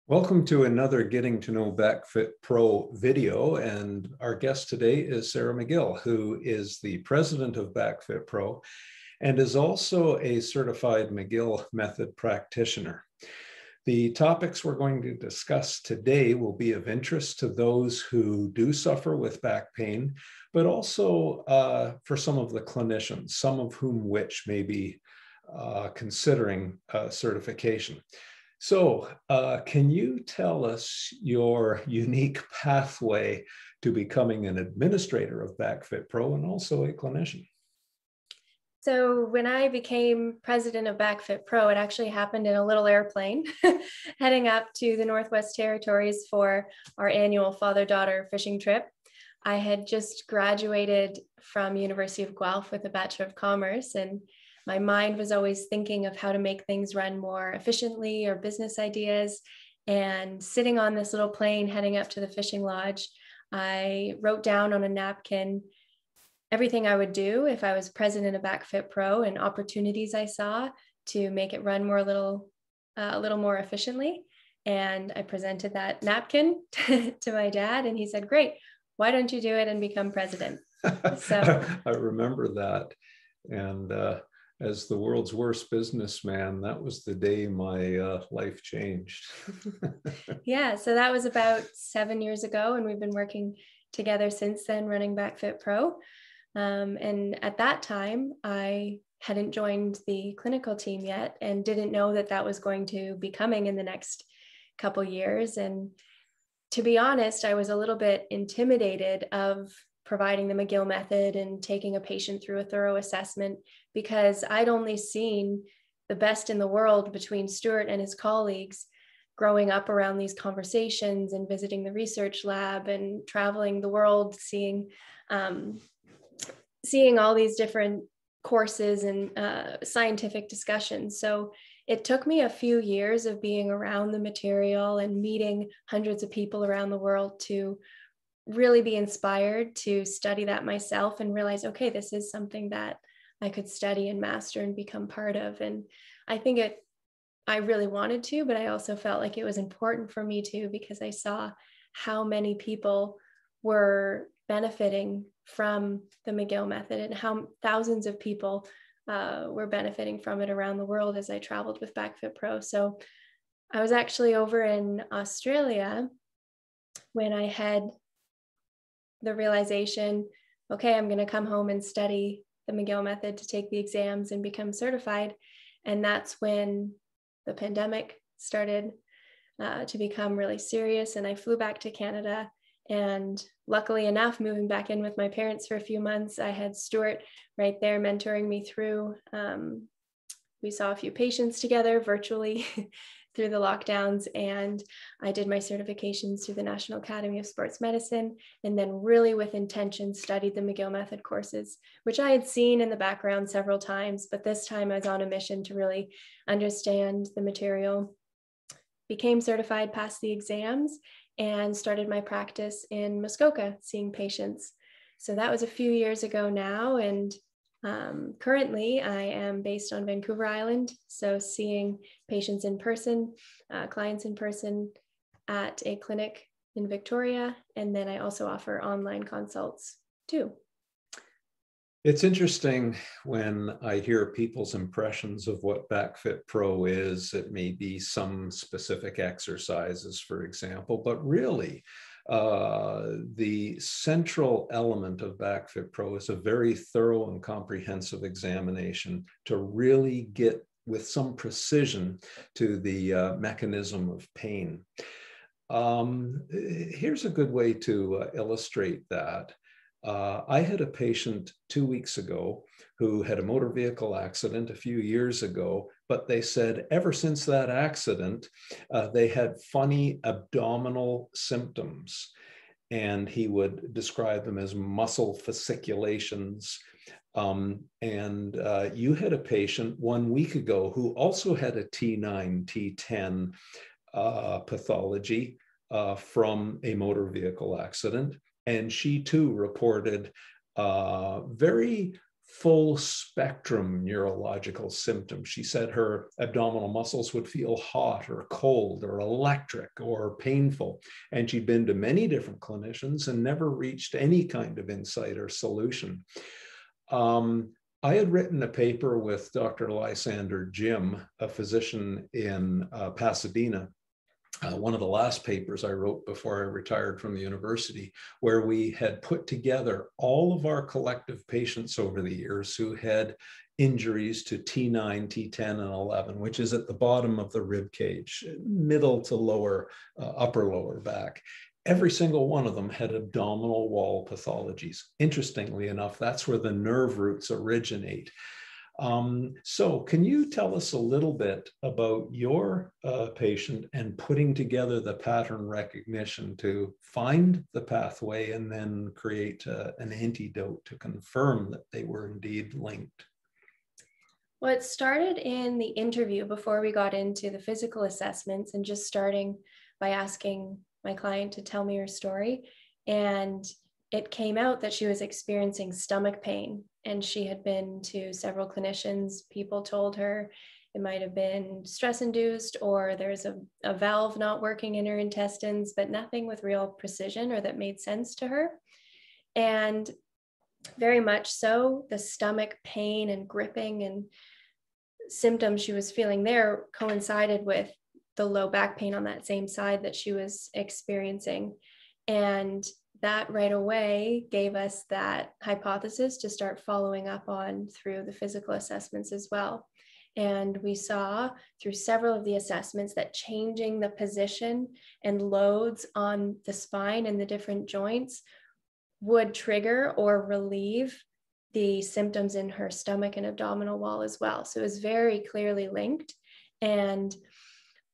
Welcome to another Getting to Know Backfitpro video, and our guest today is Sarah McGill, who is the president of Backfitpro and is also a certified McGill Method practitioner. The topics we're going to discuss today will be of interest to those who do suffer with back pain, but also for some of the clinicians, some of whom which may be considering certification. So can you tell us your unique pathway to becoming an administrator of Backfitpro and also a clinician? So when I became president of Backfitpro, it actually happened in a little airplane heading up to the Northwest Territories for our annual father-daughter fishing trip. I had just graduated from University of Guelph with a Bachelor of Commerce, and my mind was always thinking of how to make things run more efficiently or business ideas. And sitting on this little plane heading up to the fishing lodge, I wrote down on a napkin everything I would do if I was president of Backfitpro and opportunities I saw to make it run a little more efficiently. And I presented that napkin to my dad, and he said, "Great, why don't you do it and become president?" So I remember that. And as the world's worst businessman, that was the day my life changed. Yeah, so that was about 7 years ago, and we've been working together since then, running Backfitpro. And at that time, I hadn't joined the clinical team yet and didn't know that that was going to be coming in the next couple years. And to be honest, I was a little bit intimidated of providing the McGill Method and taking a patient through a thorough assessment, because I'd only seen the best in the world between Stuart and his colleagues growing up around these conversations and visiting the research lab and traveling the world, seeing all these different courses and scientific discussions. So it took me a few years of being around the material and meeting hundreds of people around the world to really be inspired to study that myself and realize, okay, this is something that I could study and master and become part of. And I think I really wanted to, but I also felt like it was important for me to, because I saw how many people were benefiting from the McGill Method and how thousands of people were benefiting from it around the world as I traveled with Backfitpro. So I was actually over in Australia when I had the realization, okay, I'm going to come home and study the McGill Method to take the exams and become certified. And that's when the pandemic started to become really serious. And I flew back to Canada. And luckily enough, moving back in with my parents for a few months, I had Stuart right there mentoring me through. We saw a few patients together virtually through the lockdowns, and I did my certifications through the National Academy of Sports Medicine, and then really with intention studied the McGill Method courses, which I had seen in the background several times, but this time I was on a mission to really understand the material. Became certified, passed the exams, and started my practice in Muskoka, seeing patients. So that was a few years ago now, and currently I am based on Vancouver Island, so seeing patients in person, clients in person at a clinic in Victoria, and then I also offer online consults too. It's interesting when I hear people's impressions of what Backfitpro is. It may be some specific exercises, for example, but really the central element of Backfitpro is a very thorough and comprehensive examination to really get with some precision to the mechanism of pain. Here's a good way to illustrate that. I had a patient 2 weeks ago who had a motor vehicle accident a few years ago, but they said ever since that accident, they had funny abdominal symptoms, and he would describe them as muscle fasciculations. You had a patient 1 week ago who also had a T9, T10 pathology from a motor vehicle accident. And she too reported very full spectrum neurological symptoms. She said her abdominal muscles would feel hot or cold or electric or painful. And she'd been to many different clinicians and never reached any kind of insight or solution. I had written a paper with Dr. Lysander Jim, a physician in Pasadena, one of the last papers I wrote before I retired from the university, where we had put together all of our collective patients over the years who had injuries to T9, T10, and 11, which is at the bottom of the rib cage, middle to lower, upper lower back. Every single one of them had abdominal wall pathologies. Interestingly enough, that's where the nerve roots originate. So can you tell us a little bit about your patient and putting together the pattern recognition to find the pathway and then create an antidote to confirm that they were indeed linked? Well, it started in the interview before we got into the physical assessments, and just starting by asking my client to tell me her story. And it came out that she was experiencing stomach pain, and she had been to several clinicians. People told her it might have been stress-induced, or there's a valve not working in her intestines, but nothing with real precision or that made sense to her. And very much so, the stomach pain and gripping and symptoms she was feeling there coincided with the low back pain on that same side that she was experiencing. And that right away gave us that hypothesis to start following up on through the physical assessments as well. And we saw through several of the assessments that changing the position and loads on the spine and the different joints would trigger or relieve the symptoms in her stomach and abdominal wall as well. So it was very clearly linked. And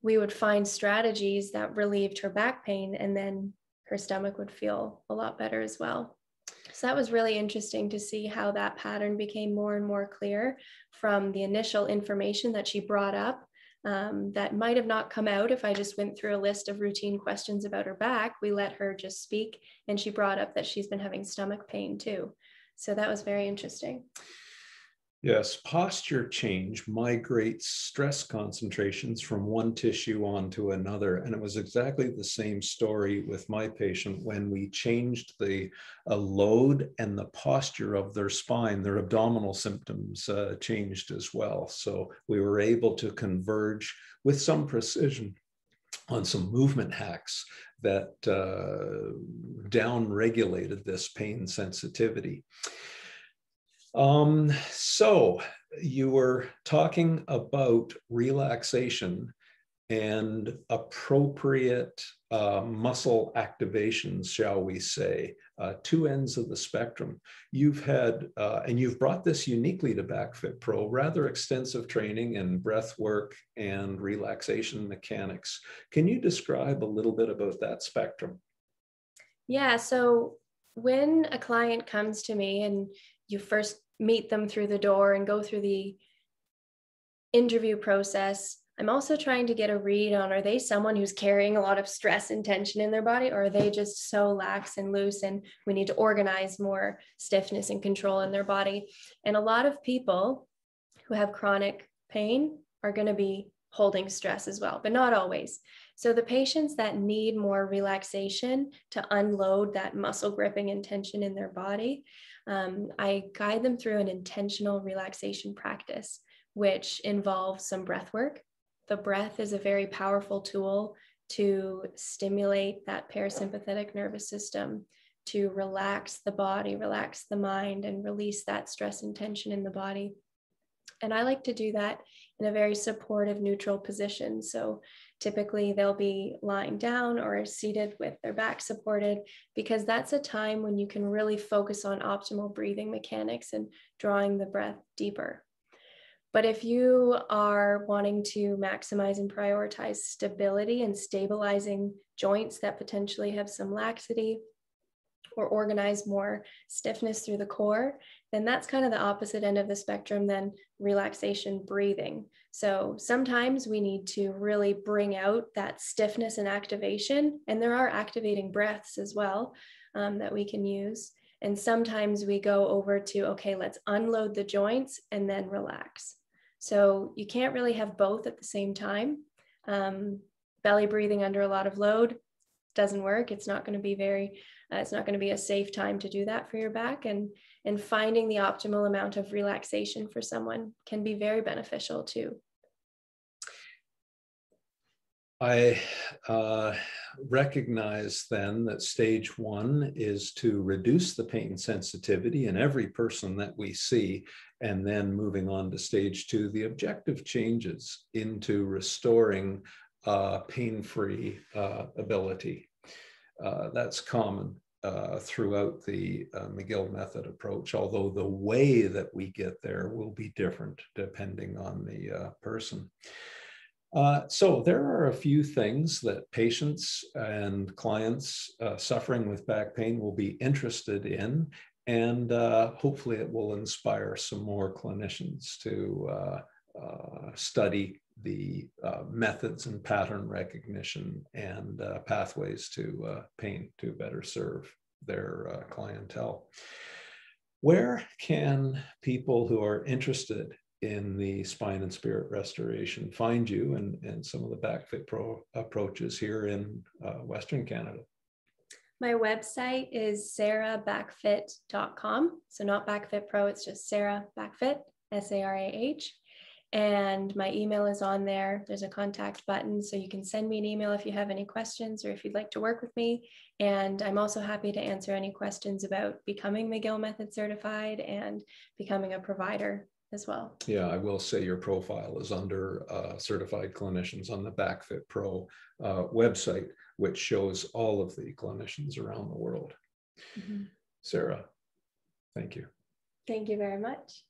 we would find strategies that relieved her back pain, and then her stomach would feel a lot better as well. So that was really interesting to see how that pattern became more and more clear from the initial information that she brought up, that might have not come out if I just went through a list of routine questions about her back. We let her just speak, and she brought up that she's been having stomach pain too. So that was very interesting. Yes, posture change migrates stress concentrations from one tissue onto another. And it was exactly the same story with my patient when we changed the load and the posture of their spine. Their abdominal symptoms changed as well. So we were able to converge with some precision on some movement hacks that down-regulated this pain sensitivity. So you were talking about relaxation and appropriate muscle activations, shall we say, two ends of the spectrum. You've had, and you've brought this uniquely to BackFitPro, rather extensive training in breath work and relaxation mechanics. Can you describe a little bit about that spectrum? Yeah, so when a client comes to me and you first meet them through the door and go through the interview process, I'm also trying to get a read on, are they someone who's carrying a lot of stress and tension in their body, or are they just so lax and loose and we need to organize more stiffness and control in their body? And a lot of people who have chronic pain are going to be holding stress as well, but not always. So the patients that need more relaxation to unload that muscle gripping and tension in their body, I guide them through an intentional relaxation practice, which involves some breath work. The breath is a very powerful tool to stimulate that parasympathetic nervous system, to relax the body, relax the mind, and release that stress and tension in the body. And I like to do that in a very supportive, neutral position. So typically they'll be lying down or seated with their back supported, because that's a time when you can really focus on optimal breathing mechanics and drawing the breath deeper. But if you are wanting to maximize and prioritize stability and stabilizing joints that potentially have some laxity, or organize more stiffness through the core, then that's kind of the opposite end of the spectrum than relaxation breathing. So sometimes we need to really bring out that stiffness and activation, and there are activating breaths as well that we can use. And sometimes we go over to, okay, let's unload the joints and then relax. So you can't really have both at the same time. Belly breathing under a lot of load doesn't work. It's not going to be it's not going to be a safe time to do that for your back. And finding the optimal amount of relaxation for someone can be very beneficial too. I recognize then that stage one is to reduce the pain sensitivity in every person that we see, and then moving on to stage two, the objective changes into restoring pain-free ability. That's common throughout the McGill Method approach, although the way that we get there will be different depending on the person. So there are a few things that patients and clients suffering with back pain will be interested in, and hopefully it will inspire some more clinicians to study the methods and pattern recognition and pathways to pain to better serve their clientele. Where can people who are interested in the spine and spirit restoration find you and some of the BackFitPro approaches here in Western Canada? My website is sarahbackfit.com. So not BackFitPro, it's just Sarah Backfit, SARAH. And my email is on there. There's a contact button, so you can send me an email if you have any questions or if you'd like to work with me. And I'm also happy to answer any questions about becoming McGill Method certified and becoming a provider as well. Yeah, I will say your profile is under certified clinicians on the BackFitPro website, which shows all of the clinicians around the world. Mm-hmm. Sarah, thank you. Thank you very much.